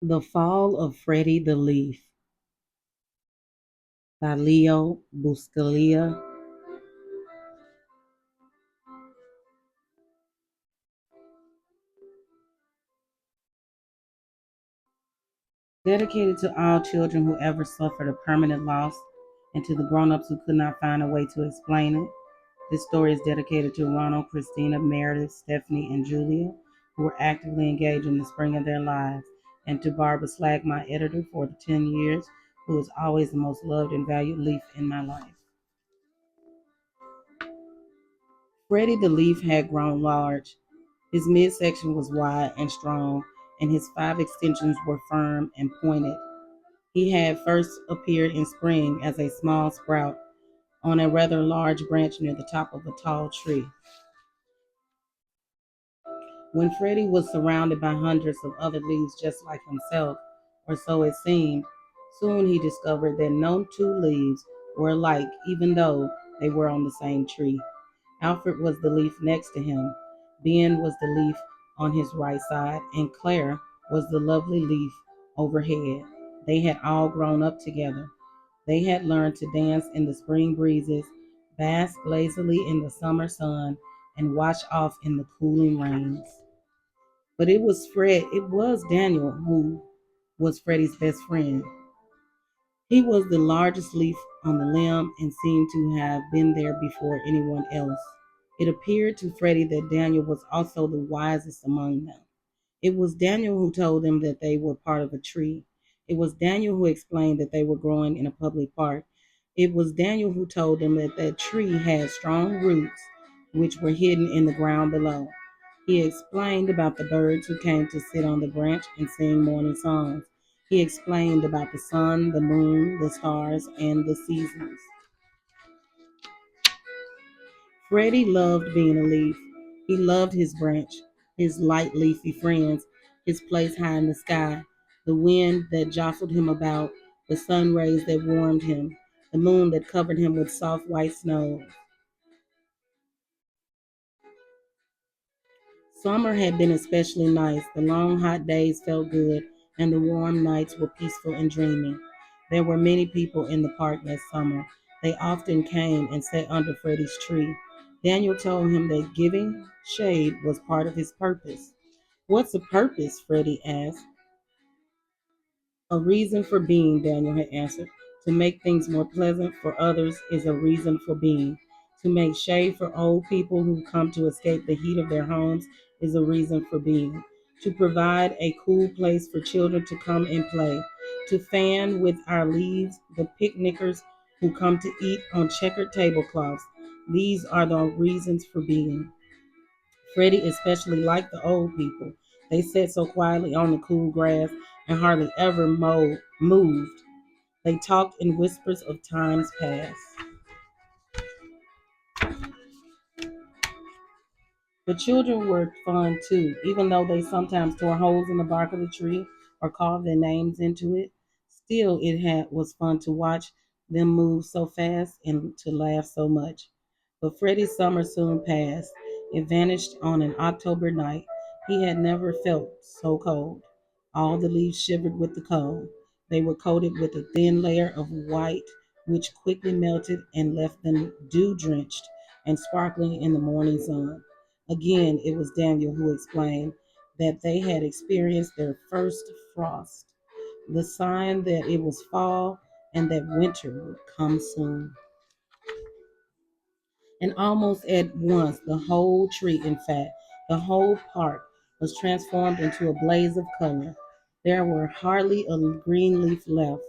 The Fall of Freddy the Leaf by Leo Buscaglia, dedicated to all children who ever suffered a permanent loss and to the grown-ups who could not find a way to explain it. This story is dedicated to Ronald, Christina, Meredith, Stephanie, and Julia, who were actively engaged in the spring of their lives, and to Barbara Slag, my editor for the 10 years, who is always the most loved and valued leaf in my life. Freddie the Leaf had grown large. His midsection was wide and strong, and his 5 extensions were firm and pointed. He had first appeared in spring as a small sprout on a rather large branch near the top of a tall tree. When Freddie was surrounded by hundreds of other leaves just like himself, or so it seemed, soon he discovered that no two leaves were alike, even though they were on the same tree. Alfred was the leaf next to him, Ben was the leaf on his right side, and Claire was the lovely leaf overhead. They had all grown up together. They had learned to dance in the spring breezes, bask lazily in the summer sun, and watch off in the cooling rains. But it was Daniel who was Freddie's best friend. He was the largest leaf on the limb and seemed to have been there before anyone else. It appeared to Freddie that Daniel was also the wisest among them. It was Daniel who told them that they were part of a tree. It was Daniel who explained that they were growing in a public park. It was Daniel who told them that that tree had strong roots which were hidden in the ground below. He explained about the birds who came to sit on the branch and sing morning songs. He explained about the sun, the moon, the stars, and the seasons. Freddie loved being a leaf. He loved his branch, his light leafy friends, his place high in the sky, the wind that jostled him about, the sun rays that warmed him, the moon that covered him with soft white snow. Summer had been especially nice. The long hot days felt good, and the warm nights were peaceful and dreamy. There were many people in the park that summer. They often came and sat under Freddie's tree. Daniel told him that giving shade was part of his purpose. What's a purpose? Freddie asked. A reason for being, Daniel had answered. To make things more pleasant for others is a reason for being. To make shade for old people who come to escape the heat of their homes is a reason for being. To provide a cool place for children to come and play. To fan with our leaves the picnickers who come to eat on checkered tablecloths. These are the reasons for being. Freddie especially liked the old people. They sat so quietly on the cool grass and hardly ever moved. They talked in whispers of times past. The children were fun too, even though they sometimes tore holes in the bark of the tree or carved their names into it. Still, was fun to watch them move so fast and to laugh so much. But Freddie's summer soon passed. It vanished on an October night. He had never felt so cold. All the leaves shivered with the cold. They were coated with a thin layer of white, which quickly melted and left them dew drenched and sparkling in the morning sun. Again, it was Daniel who explained that they had experienced their first frost, the sign that it was fall and that winter would come soon. And almost at once, the whole tree, in fact, the whole park, was transformed into a blaze of color. There were hardly a green leaf left.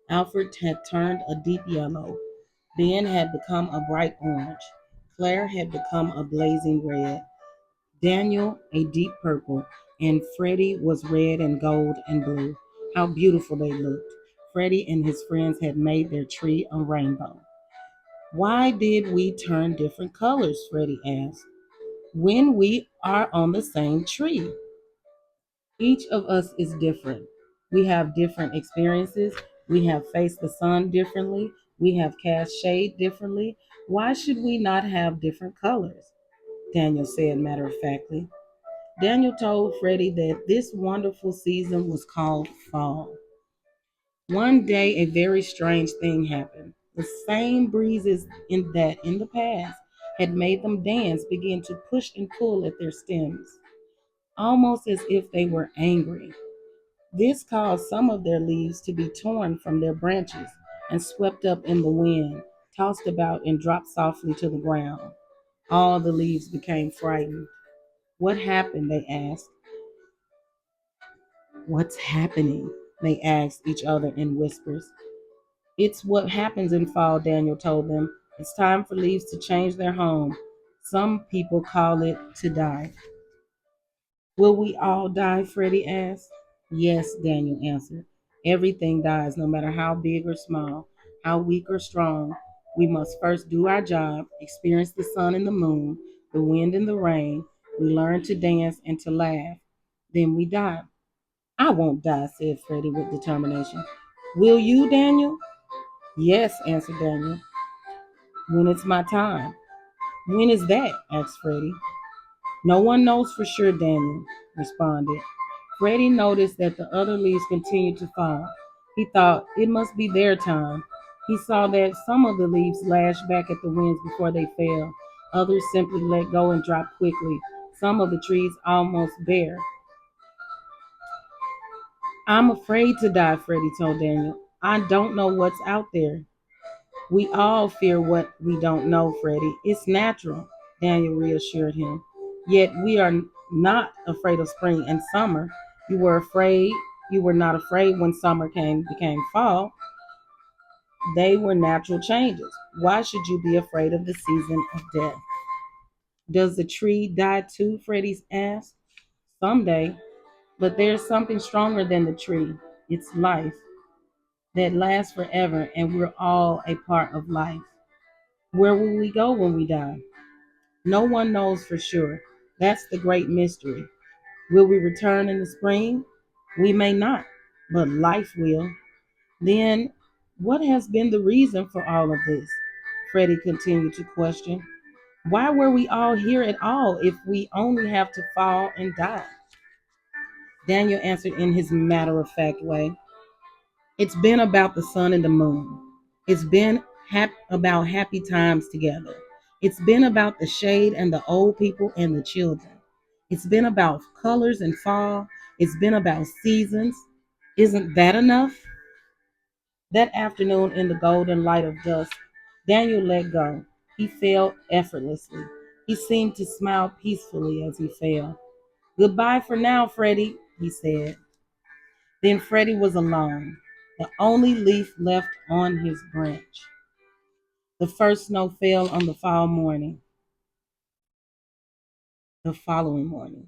Alfred had turned a deep yellow. Ben had become a bright orange. Claire had become a blazing red. Daniel a deep purple, and Freddie was red and gold and blue. How beautiful they looked. Freddie and his friends had made their tree a rainbow. Why did we turn different colors? Freddie asked. When we are on the same tree, each of us is different. We have different experiences. We have faced the sun differently. We have cast shade differently. Why should we not have different colors? Daniel said matter of factly. Daniel told Freddy that this wonderful season was called fall. One day, a very strange thing happened. The same breezes in the past had made them dance began to push and pull at their stems, almost as if they were angry. This caused some of their leaves to be torn from their branches and swept up in the wind, tossed about, and dropped softly to the ground. All the leaves became frightened. What happened? They asked. What's happening? They asked each other in whispers. It's what happens in fall, Daniel told them. It's time for leaves to change their home. Some people call it to die. Will we all die? Freddie asked. Yes, Daniel answered. Everything dies, no matter how big or small, how weak or strong. We must first do our job, experience the sun and the moon, the wind and the rain. We learn to dance and to laugh. Then we die. I won't die, said Freddie with determination. Will you, Daniel? Yes, answered Daniel. When it's my time. When is that? Asked Freddie. No one knows for sure, Daniel responded. Freddie noticed that the other leaves continued to fall. He thought it must be their time. He saw that some of the leaves lashed back at the winds before they fell. Others simply let go and dropped quickly. Some of the trees almost bare. I'm afraid to die, Freddie told Daniel. I don't know what's out there. We all fear what we don't know, Freddie. It's natural, Daniel reassured him. Yet we are not afraid of spring and summer. You were afraid, you were not afraid when summer became fall. They were natural changes. Why should you be afraid of the season of death? Does the tree die too? Freddie asked. Someday, but there's something stronger than the tree. It's life that lasts forever, and we're all a part of life. Where will we go when we die? No one knows for sure. That's the great mystery. Will we return in the spring? We may not, but life will. Then, what has been the reason for all of this? Freddie continued to question. Why were we all here at all if we only have to fall and die? Daniel answered in his matter of fact way. It's been about the sun and the moon. It's been about happy times together. It's been about the shade and the old people and the children. It's been about colors and fall. It's been about seasons. Isn't that enough? That afternoon, in the golden light of dusk, Daniel let go. He fell effortlessly. He seemed to smile peacefully as he fell. Goodbye for now, Freddie, he said. Then Freddie was alone, the only leaf left on his branch. The first snow fell on the fall morning, the following morning.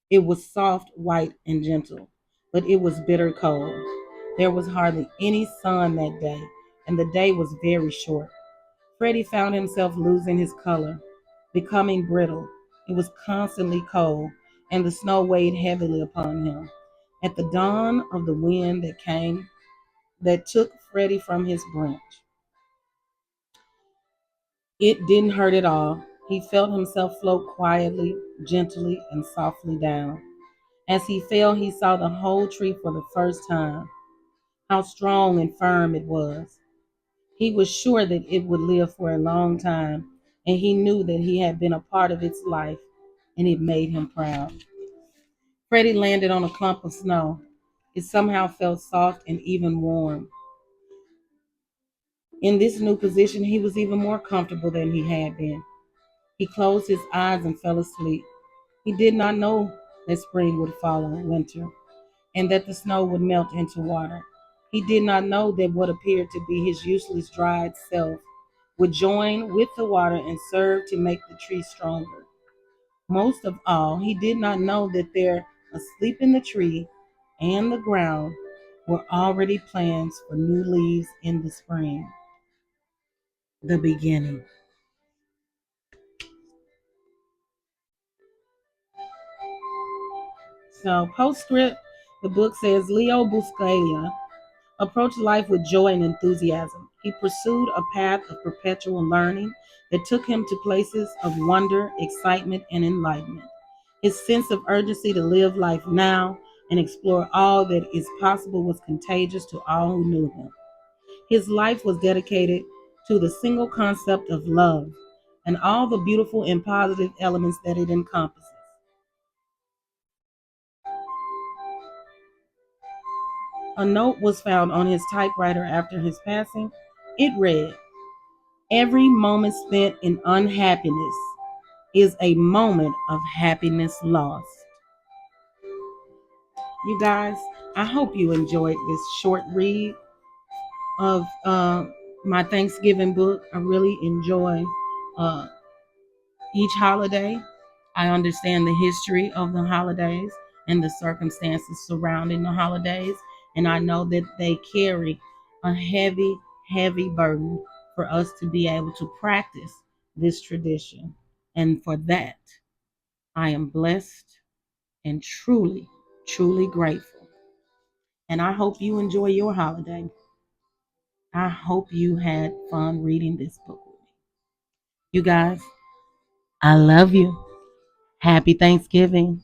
It was soft, white, and gentle, but it was bitter cold. There was hardly any sun that day, and the day was very short. Freddie found himself losing his color, becoming brittle. It was constantly cold, and the snow weighed heavily upon him. At the dawn of the wind that took Freddie from his branch, it didn't hurt at all. He felt himself float quietly, gently, and softly down. As he fell, he saw the whole tree for the first time. How strong and firm it was. He was sure that it would live for a long time, and he knew that he had been a part of its life, and it made him proud. Freddie landed on a clump of snow. It somehow felt soft and even warm. In this new position, he was even more comfortable than he had been. He closed his eyes and fell asleep. He did not know that spring would follow winter and that the snow would melt into water. He did not know that what appeared to be his useless dried self would join with the water and serve to make the tree stronger. Most of all, he did not know that there, asleep in the tree and the ground, were already plans for new leaves in the spring. The beginning. So, postscript, the book says Leo Buscaglia approached life with joy and enthusiasm. He pursued a path of perpetual learning that took him to places of wonder, excitement, and enlightenment. His sense of urgency to live life now and explore all that is possible was contagious to all who knew him. His life was dedicated to the single concept of love and all the beautiful and positive elements that it encompasses. A note was found on his typewriter after his passing. It read, "Every moment spent in unhappiness is a moment of happiness lost." You guys, I hope you enjoyed this short read of my Thanksgiving book. I really enjoy uh, each holiday. I understand the history of the holidays and the circumstances surrounding the holidays, and I know that they carry a heavy, heavy burden for us to be able to practice this tradition. And for that, I am blessed and truly, truly grateful. And I hope you enjoy your holiday. I hope you had fun reading this book with me. You guys, I love you. Happy Thanksgiving.